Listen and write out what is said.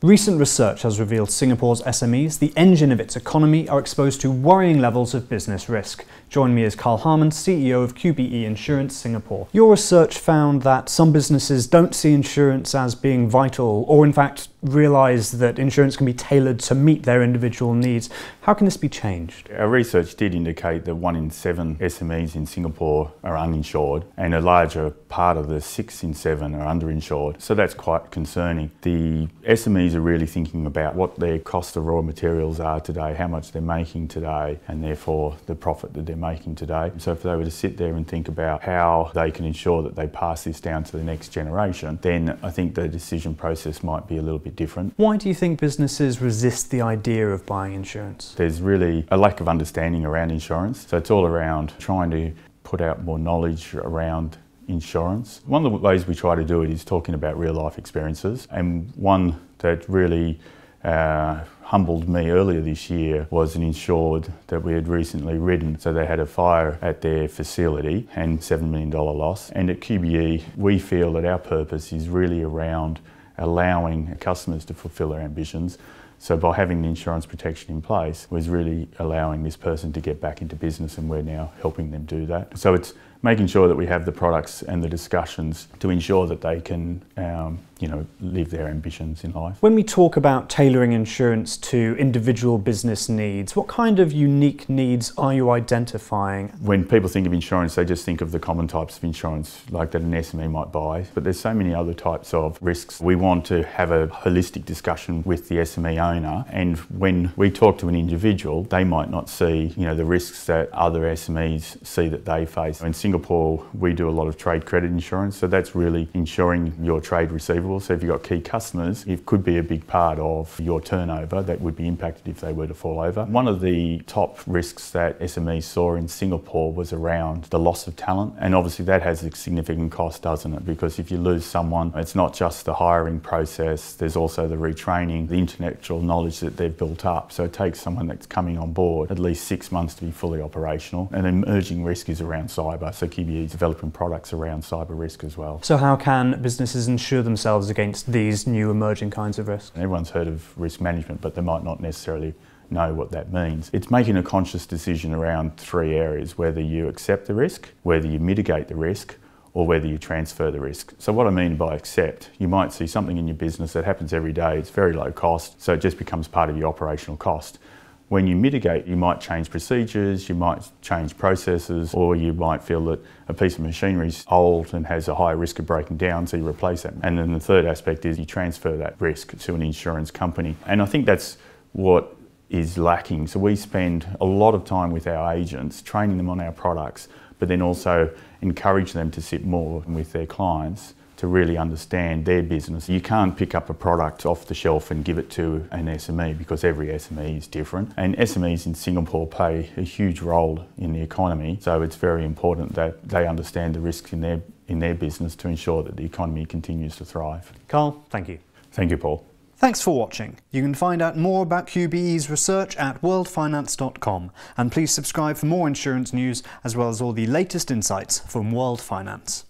Recent research has revealed Singapore's SMEs, the engine of its economy, are exposed to worrying levels of business risk. Join me as Karl Hamann, CEO of QBE Insurance Singapore. Your research found that some businesses don't see insurance as being vital, or in fact realise that insurance can be tailored to meet their individual needs. How can this be changed? Our research did indicate that 1 in 7 SMEs in Singapore are uninsured, and a larger part of the 6 in 7 are underinsured. So that's quite concerning. The SMEs are really thinking about what their cost of raw materials are today, how much they're making today, and therefore the profit that they're making today. So if they were to sit there and think about how they can ensure that they pass this down to the next generation, then I think the decision process might be a little bit different. Why do you think businesses resist the idea of buying insurance? There's really a lack of understanding around insurance. So it's all around trying to put out more knowledge around insurance. One of the ways we try to do it is talking about real life experiences, and one that really humbled me earlier this year was an insured that we had recently ridden. So they had a fire at their facility and $7 million loss. And at QBE, we feel that our purpose is really around allowing customers to fulfil their ambitions. So by having the insurance protection in place was really allowing this person to get back into business, and we're now helping them do that. So it's making sure that we have the products and the discussions to ensure that they can live their ambitions in life. When we talk about tailoring insurance to individual business needs, what kind of unique needs are you identifying? When people think of insurance, they just think of the common types of insurance like that an SME might buy, but there's so many other types of risks. We want to have a holistic discussion with the SME owner, and when we talk to an individual, they might not see the risks that other SMEs see that they face. In Singapore, we do a lot of trade credit insurance, so that's really insuring your trade receivables. So if you've got key customers, it could be a big part of your turnover that would be impacted if they were to fall over. One of the top risks that SMEs saw in Singapore was around the loss of talent, and obviously that has a significant cost, doesn't it? Because if you lose someone, it's not just the hiring process, there's also the retraining, the intellectual knowledge that they've built up. So it takes someone that's coming on board at least 6 months to be fully operational. And an emerging risk is around cyber, so QBE is developing products around cyber risk as well. So how can businesses insure themselves against these new emerging kinds of risks? Everyone's heard of risk management, but they might not necessarily know what that means. It's making a conscious decision around 3 areas: whether you accept the risk, whether you mitigate the risk, or whether you transfer the risk. So what I mean by accept, you might see something in your business that happens every day, it's very low cost, so it just becomes part of your operational cost. When you mitigate, you might change procedures, you might change processes, or you might feel that a piece of machinery is old and has a high risk of breaking down, so you replace it. And then the third aspect is you transfer that risk to an insurance company. And I think that's what is lacking. So we spend a lot of time with our agents, training them on our products, but then also encourage them to sit more with their clients to really understand their business. You can't pick up a product off the shelf and give it to an SME, because every SME is different. And SMEs in Singapore play a huge role in the economy, so it's very important that they understand the risks in their business to ensure that the economy continues to thrive. Karl, thank you. Thank you, Paul. Thanks for watching. You can find out more about QBE's research at worldfinance.com, and please subscribe for more insurance news as well as all the latest insights from World Finance.